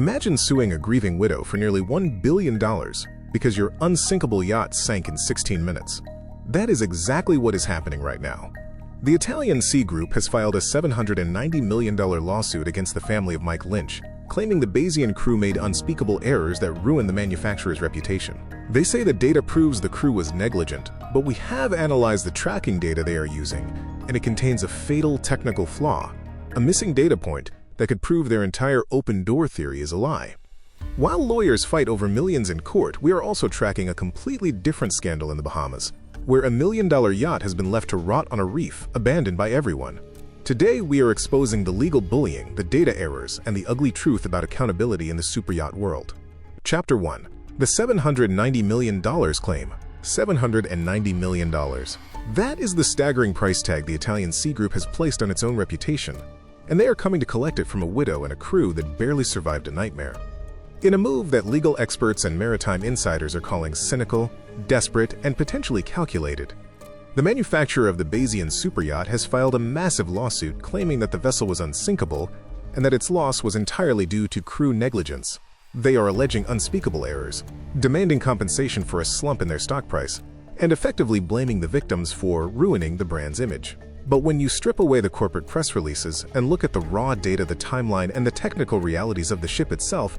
Imagine suing a grieving widow for nearly $1 billion because your unsinkable yacht sank in 16 minutes. That is exactly what is happening right now. The Italian Sea Group has filed a $790 million lawsuit against the family of Mike Lynch, claiming the Bayesian crew made unspeakable errors that ruined the manufacturer's reputation. They say the data proves the crew was negligent, but we have analyzed the tracking data they are using, and it contains a fatal technical flaw, a missing data point that could prove their entire open door theory is a lie. While lawyers fight over millions in court, we are also tracking a completely different scandal in the Bahamas, where $1 million yacht has been left to rot on a reef, abandoned by everyone. Today, we are exposing the legal bullying, the data errors, and the ugly truth about accountability in the superyacht world. Chapter 1. The $790 million claim. $790 million. That is the staggering price tag the Italian Sea Group has placed on its own reputation, and they are coming to collect it from a widow and a crew that barely survived a nightmare. In a move that legal experts and maritime insiders are calling cynical, desperate, and potentially calculated, the manufacturer of the Bayesian Superyacht has filed a massive lawsuit claiming that the vessel was unsinkable and that its loss was entirely due to crew negligence. They are alleging unspeakable errors, demanding compensation for a slump in their stock price, and effectively blaming the victims for ruining the brand's image. But when you strip away the corporate press releases and look at the raw data, the timeline, and the technical realities of the ship itself,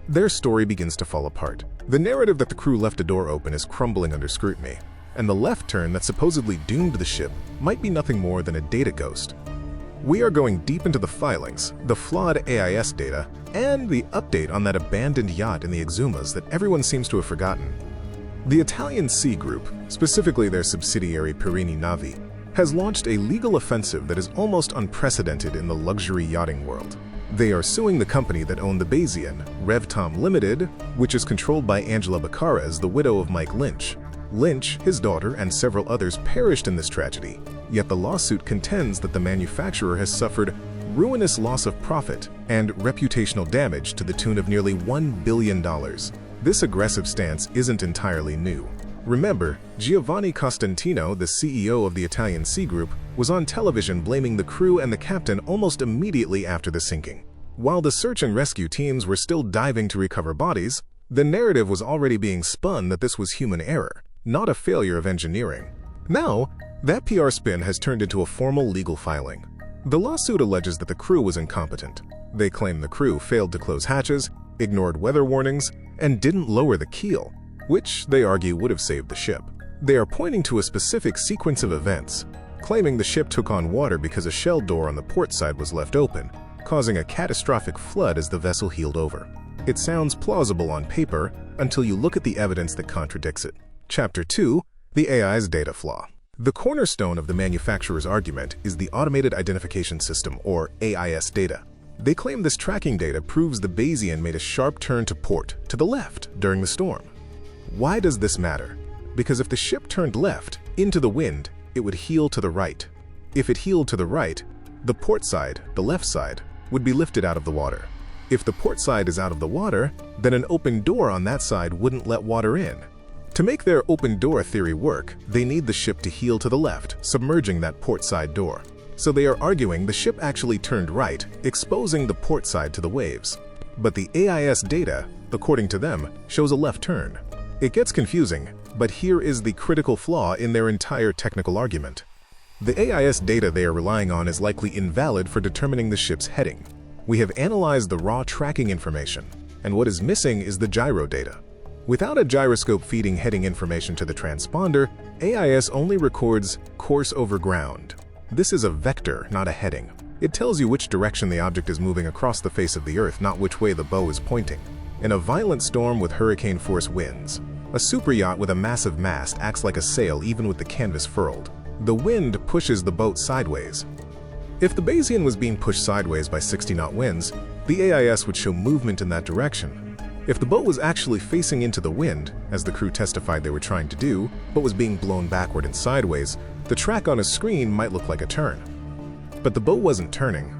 their story begins to fall apart. The narrative that the crew left a door open is crumbling under scrutiny, and the left turn that supposedly doomed the ship might be nothing more than a data ghost. We are going deep into the filings, the flawed AIS data, and the update on that abandoned yacht in the Exumas that everyone seems to have forgotten. The Italian Sea Group, specifically their subsidiary Perini Navi, has launched a legal offensive that is almost unprecedented in the luxury yachting world. They are suing the company that owned the Bayesian, RevTom Limited, which is controlled by Angela Baccaras, the widow of Mike Lynch. Lynch, his daughter, and several others perished in this tragedy, yet the lawsuit contends that the manufacturer has suffered ruinous loss of profit and reputational damage to the tune of nearly $1 billion. This aggressive stance isn't entirely new. Remember, Giovanni Costantino, the CEO of the Italian Sea Group, was on television blaming the crew and the captain almost immediately after the sinking. While the search and rescue teams were still diving to recover bodies, the narrative was already being spun that this was human error, not a failure of engineering. Now, that PR spin has turned into a formal legal filing. The lawsuit alleges that the crew was incompetent. They claim the crew failed to close hatches, ignored weather warnings, and didn't lower the keel, which they argue would have saved the ship. They are pointing to a specific sequence of events, claiming the ship took on water because a shell door on the port side was left open, causing a catastrophic flood as the vessel heeled over. It sounds plausible on paper until you look at the evidence that contradicts it. Chapter 2. The AI's data flaw. The cornerstone of the manufacturer's argument is the Automated Identification System, or AIS data. They claim this tracking data proves the Bayesian made a sharp turn to port, to the left, during the storm. Why does this matter? Because if the ship turned left, into the wind, it would heel to the right. If it heeled to the right, the port side, the left side, would be lifted out of the water. If the port side is out of the water, then an open door on that side wouldn't let water in. To make their open door theory work, they need the ship to heel to the left, submerging that port side door. So they are arguing the ship actually turned right, exposing the port side to the waves. But the AIS data, according to them, shows a left turn. It gets confusing, but here is the critical flaw in their entire technical argument. The AIS data they are relying on is likely invalid for determining the ship's heading. We have analyzed the raw tracking information, and what is missing is the gyro data. Without a gyroscope feeding heading information to the transponder, AIS only records course over ground. This is a vector, not a heading. It tells you which direction the object is moving across the face of the Earth, not which way the bow is pointing. In a violent storm with hurricane-force winds, a superyacht with a massive mast acts like a sail even with the canvas furled. The wind pushes the boat sideways. If the Bayesian was being pushed sideways by 60-knot winds, the AIS would show movement in that direction. If the boat was actually facing into the wind, as the crew testified they were trying to do, but was being blown backward and sideways, the track on a screen might look like a turn. But the boat wasn't turning.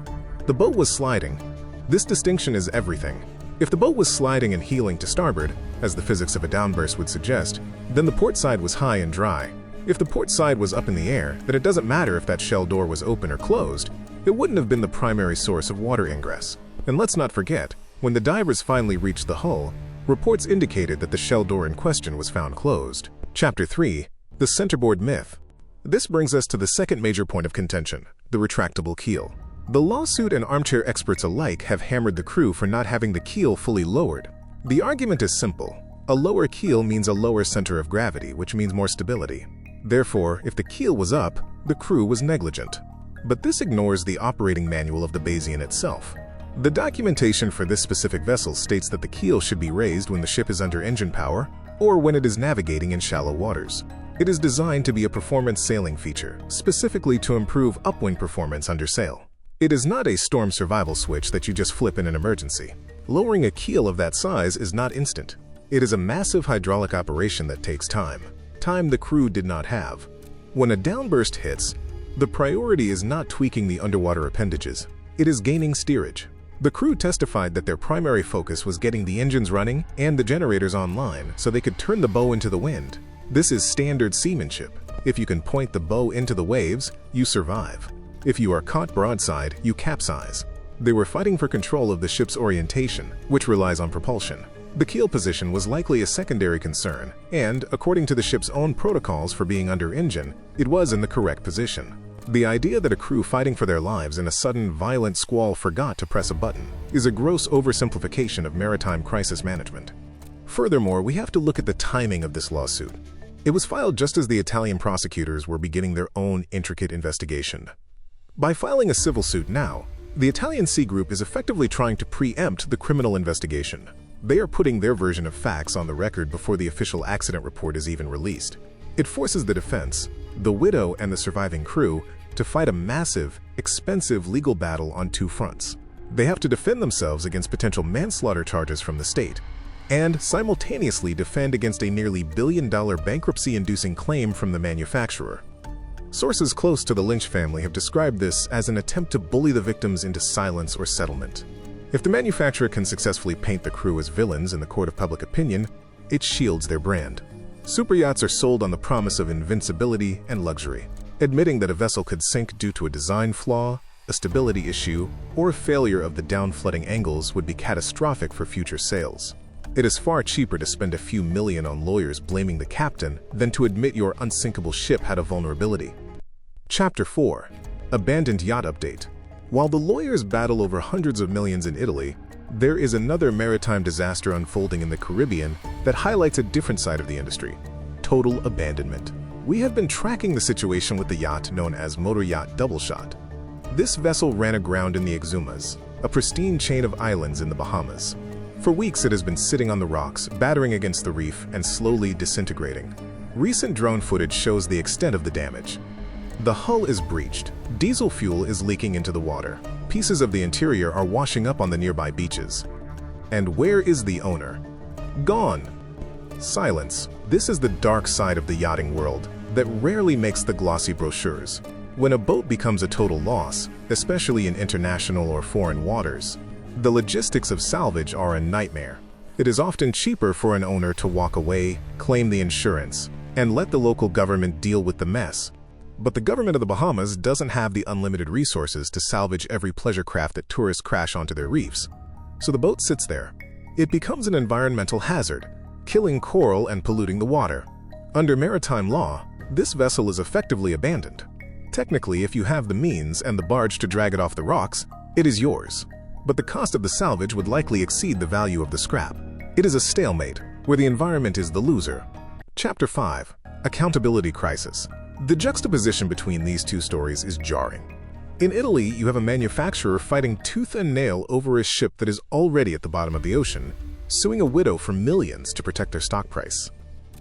The boat was sliding. This distinction is everything. If the boat was sliding and heeling to starboard, as the physics of a downburst would suggest, then the port side was high and dry. If the port side was up in the air, then it doesn't matter if that shell door was open or closed. It wouldn't have been the primary source of water ingress. And let's not forget, When the divers finally reached the hull, reports indicated that the shell door in question was found closed. Chapter 3. The Centerboard Myth. This brings us to the second major point of contention, the retractable keel. The lawsuit and armchair experts alike have hammered the crew for not having the keel fully lowered. The argument is simple. A lower keel means a lower center of gravity, which means more stability. Therefore, if the keel was up, the crew was negligent. But this ignores the operating manual of the Bayesian itself. The documentation for this specific vessel states that the keel should be raised when the ship is under engine power or when it is navigating in shallow waters. It is designed to be a performance sailing feature, specifically to improve upwind performance under sail. It is not a storm survival switch that you just flip in an emergency. Lowering a keel of that size is not instant. It is a massive hydraulic operation that takes time the crew did not have. When a downburst hits, the priority is not tweaking the underwater appendages, it is gaining steerage. The crew testified that their primary focus was getting the engines running and the generators online so they could turn the bow into the wind. This is standard seamanship. If you can point the bow into the waves, you survive. If you are caught broadside, you capsize. They were fighting for control of the ship's orientation, which relies on propulsion. The keel position was likely a secondary concern, and, according to the ship's own protocols for being under engine, it was in the correct position. The idea that a crew fighting for their lives in a sudden, violent squall forgot to press a button is a gross oversimplification of maritime crisis management. Furthermore, we have to look at the timing of this lawsuit. It was filed just as the Italian prosecutors were beginning their own intricate investigation. By filing a civil suit now, the Italian Sea Group is effectively trying to preempt the criminal investigation. They are putting their version of facts on the record before the official accident report is even released. It forces the defense, the widow and the surviving crew, to fight a massive, expensive legal battle on two fronts. They have to defend themselves against potential manslaughter charges from the state, and simultaneously defend against a nearly billion-dollar bankruptcy-inducing claim from the manufacturer. Sources close to the Lynch family have described this as an attempt to bully the victims into silence or settlement. If the manufacturer can successfully paint the crew as villains in the court of public opinion, it shields their brand. Superyachts are sold on the promise of invincibility and luxury. Admitting that a vessel could sink due to a design flaw, a stability issue, or a failure of the down-flooding angles would be catastrophic for future sales. It is far cheaper to spend a few million on lawyers blaming the captain than to admit your unsinkable ship had a vulnerability. Chapter 4. Abandoned Yacht Update. While the lawyers battle over hundreds of millions in Italy, there is another maritime disaster unfolding in the Caribbean that highlights a different side of the industry: total abandonment. We have been tracking the situation with the yacht known as Motor Yacht Double Shot. This vessel ran aground in the Exumas, a pristine chain of islands in the Bahamas. For weeks it has been sitting on the rocks, battering against the reef and slowly disintegrating. Recent drone footage shows the extent of the damage. The hull is breached, diesel fuel is leaking into the water, pieces of the interior are washing up on the nearby beaches. And where is the owner? Gone. Silence. This is the dark side of the yachting world that rarely makes the glossy brochures. When a boat becomes a total loss, especially in international or foreign waters, the logistics of salvage are a nightmare. It is often cheaper for an owner to walk away, claim the insurance, and let the local government deal with the mess. But the government of the Bahamas doesn't have the unlimited resources to salvage every pleasure craft that tourists crash onto their reefs. So the boat sits there. It becomes an environmental hazard, killing coral and polluting the water. Under maritime law, this vessel is effectively abandoned. Technically, if you have the means and the barge to drag it off the rocks, it is yours. But the cost of the salvage would likely exceed the value of the scrap. It is a stalemate, where the environment is the loser. Chapter 5. Accountability Crisis. The juxtaposition between these two stories is jarring. In Italy, you have a manufacturer fighting tooth and nail over a ship that is already at the bottom of the ocean, suing a widow for millions to protect their stock price.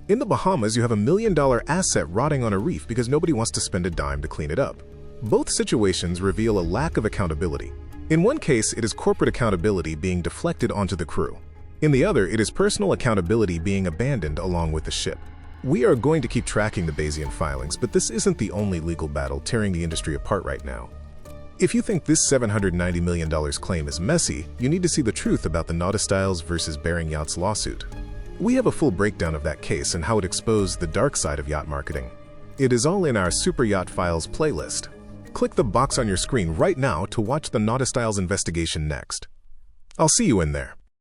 In the Bahamas, you have $1 million asset rotting on a reef because nobody wants to spend a dime to clean it up. Both situations reveal a lack of accountability. In one case, it is corporate accountability being deflected onto the crew. In the other, it is personal accountability being abandoned along with the ship. We are going to keep tracking the Bayesian filings, but this isn't the only legal battle tearing the industry apart right now. If you think this $790 million claim is messy, you need to see the truth about the Nautistyles versus Bayesian Yachts lawsuit. We have a full breakdown of that case and how it exposed the dark side of yacht marketing. It is all in our Superyacht Files playlist. Click the box on your screen right now to watch the Nautistyles investigation next. I'll see you in there.